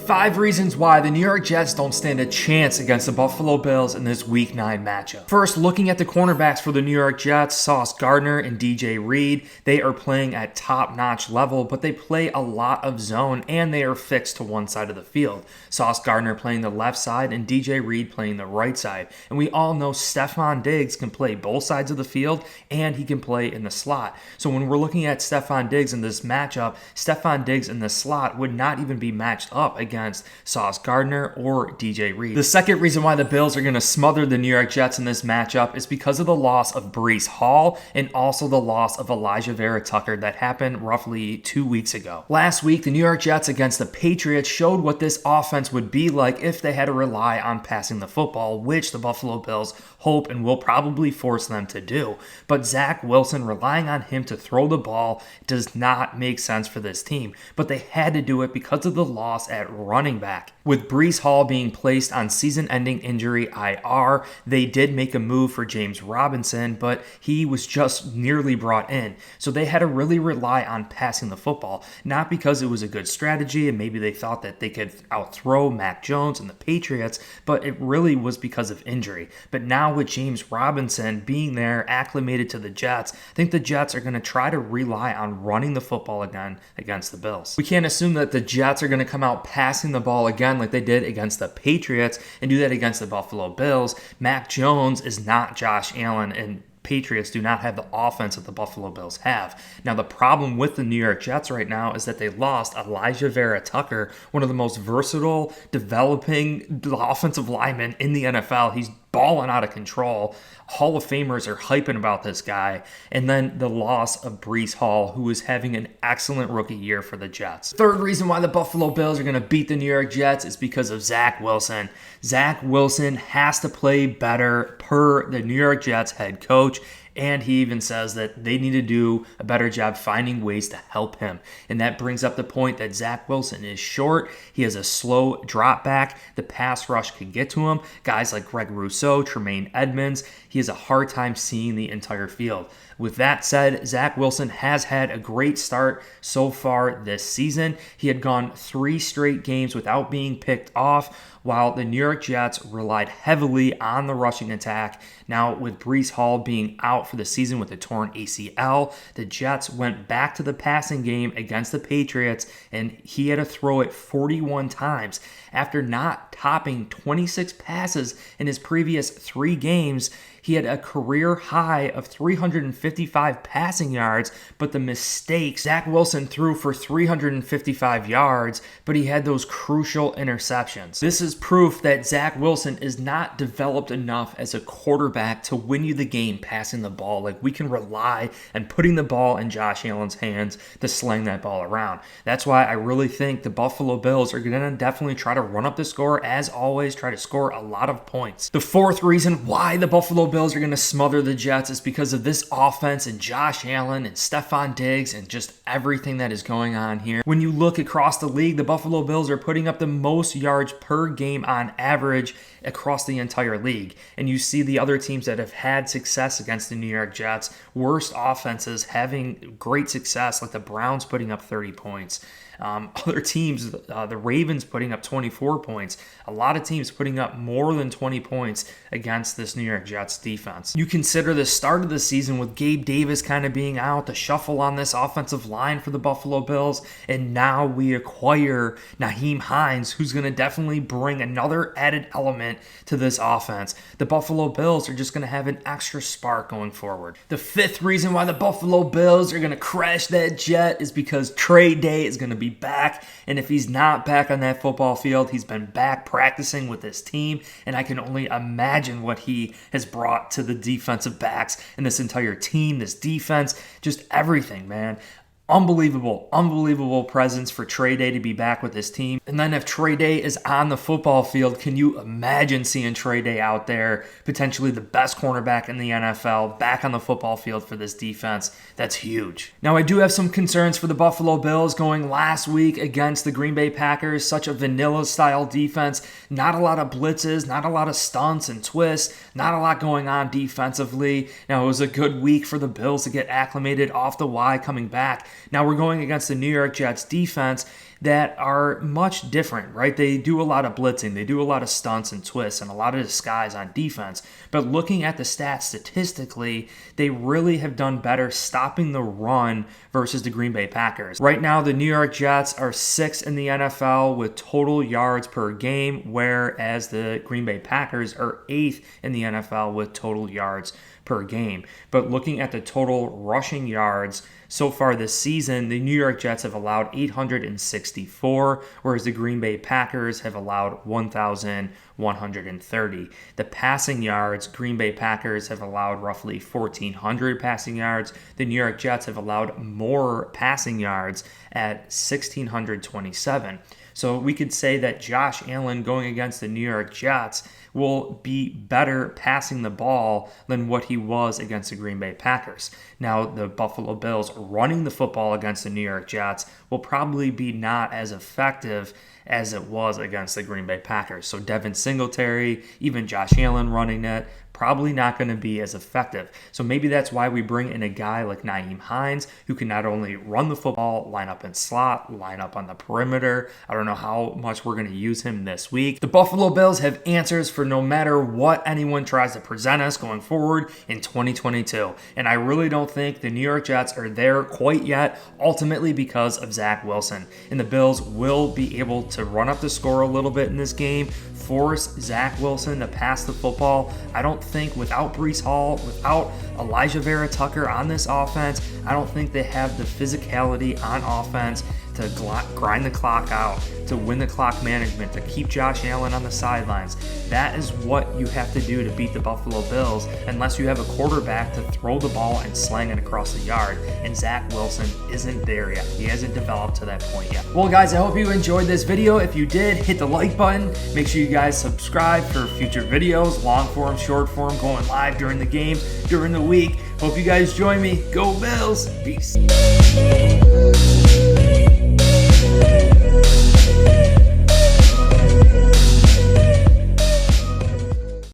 5 reasons why the New York Jets don't stand a chance against the Buffalo Bills in this Week 9 matchup. First, looking at the cornerbacks for the New York Jets, Sauce Gardner and DJ Reed, they are playing at top-notch level, but they play a lot of zone and they are fixed to one side of the field. Sauce Gardner playing the left side and DJ Reed playing the right side. And we all know Stefon Diggs can play both sides of the field and he can play in the slot. So when we're looking at Stefon Diggs in this matchup, Stefon Diggs in the slot would not even be matched up against Sauce Gardner or DJ Reed. The second reason why the Bills are going to smother the New York Jets in this matchup is because of the loss of Breece Hall and also the loss of Elijah Vera Tucker that happened roughly 2 weeks ago. Last week, the New York Jets against the Patriots showed what this offense would be like if they had to rely on passing the football, which the Buffalo Bills hope and will probably force them to do. But Zach Wilson, relying on him to throw the ball does not make sense for this team. But they had to do it because of the loss at running back. With Breece Hall being placed on season-ending injury IR, they did make a move for James Robinson, but he was just nearly brought in. So they had to really rely on passing the football, not because it was a good strategy and maybe they thought that they could outthrow Mac Jones and the Patriots, but it really was because of injury. But now with James Robinson being there, acclimated to the Jets, I think the Jets are going to try to rely on running the football again against the Bills. We can't assume that the Jets are going to come out passing the ball again like they did against the Patriots and do that against the Buffalo Bills. Mac Jones is not Josh Allen, and Patriots do not have the offense that the Buffalo Bills have. Now, the problem with the New York Jets right now is that they lost Elijah Vera Tucker, one of the most versatile, developing offensive linemen in the NFL. He's balling out of control. Hall of Famers are hyping about this guy. And then the loss of Breece Hall, who is having an excellent rookie year for the Jets. Third reason why the Buffalo Bills are going to beat the New York Jets is because of Zach Wilson. Zach Wilson has to play better per the New York Jets head coach. And he even says that they need to do a better job finding ways to help him. And that brings up the point that Zach Wilson is short. He has a slow drop back. The pass rush can get to him. Guys like Greg Rousseau, Tremaine Edmonds, he has a hard time seeing the entire field. With that said, Zach Wilson has had a great start so far this season. He had gone 3 straight games without being picked off, while the New York Jets relied heavily on the rushing attack. Now, with Breece Hall being out for the season with a torn ACL, the Jets went back to the passing game against the Patriots, and he had to throw it 41 times. After not topping 26 passes in his previous 3 games, he had a career high of 355 passing yards, but the mistakes, Zach Wilson threw for 355 yards, but he had those crucial interceptions. This is proof that Zach Wilson is not developed enough as a quarterback to win you the game passing the ball. Like, we can rely on putting the ball in Josh Allen's hands to sling that ball around. That's why I really think the Buffalo Bills are going to definitely try to run up the score, as always, try to score a lot of points. The fourth reason why the Buffalo Bills are going to smother the Jets is because of this offense and Josh Allen and Stefon Diggs and just everything that is going on here. When you look across the league, the Buffalo Bills are putting up the most yards per game on average across the entire league. And you see the other teams that have had success against the New York Jets, worst offenses having great success, like the Browns putting up 30 points. Other teams, the Ravens putting up 24 points. A lot of teams putting up more than 20 points against this New York Jets defense. You consider the start of the season with Gabe Davis kind of being out, the shuffle on this offensive line for the Buffalo Bills, and now we acquire Nyheim Hines, who's going to definitely bring another added element to this offense. The Buffalo Bills are just going to have an extra spark going forward. The fifth reason why the Buffalo Bills are going to crash that Jet is because trade day is going to be back, and if he's not back on that football field, he's been back practicing with this team, and I can only imagine what he has brought to the defensive backs and this entire team, this defense, just everything, man. Unbelievable presence for Trey Day to be back with this team. And then if Trey Day is on the football field, can you imagine seeing Trey Day out there, potentially the best cornerback in the NFL, back on the football field for this defense? That's huge. Now, I do have some concerns for the Buffalo Bills going last week against the Green Bay Packers, such a vanilla-style defense. Not a lot of blitzes, not a lot of stunts and twists, not a lot going on defensively. Now, it was a good week for the Bills to get acclimated off the Y coming back. Now we're going against the New York Jets defense that are much different, right? They do a lot of blitzing, they do a lot of stunts and twists and a lot of disguise on defense. But looking at the stats statistically, they really have done better stopping the run versus the Green Bay Packers. Right now, the New York Jets are 6th in the NFL with total yards per game, whereas the Green Bay Packers are 8th in the NFL with total yards per game. But looking at the total rushing yards so far this season, the New York Jets have allowed 864, whereas the Green Bay Packers have allowed 1,130. The passing yards, Green Bay Packers have allowed roughly 1,400 passing yards. The New York Jets have allowed more passing yards at 1,627. So we could say that Josh Allen going against the New York Jets will be better passing the ball than what he was against the Green Bay Packers. Now, the Buffalo Bills running the football against the New York Jets will probably be not as effective as it was against the Green Bay Packers. So Devin Singletary, even Josh Allen running it, probably not going to be as effective. So maybe that's why we bring in a guy like Nyheim Hines, who can not only run the football, line up in slot, line up on the perimeter. I don't know how much we're going to use him this week. The Buffalo Bills have answers for no matter what anyone tries to present us going forward in 2022. And I really don't think the New York Jets are there quite yet, ultimately because of Zach Wilson. And the Bills will be able to run up the score a little bit in this game, force Zach Wilson to pass the football. I don't think without Breece Hall, without Elijah Vera Tucker on this offense, I don't think they have the physicality on offense to grind the clock out, to win the clock management, to keep Josh Allen on the sidelines. That is what you have to do to beat the Buffalo Bills, unless you have a quarterback to throw the ball and slang it across the yard. And Zach Wilson isn't there yet. He hasn't developed to that point yet. Well, guys, I hope you enjoyed this video. If you did, hit the like button. Make sure you guys subscribe for future videos, long form, short form, going live during the game, during the week. Hope you guys join me. Go Bills. Peace.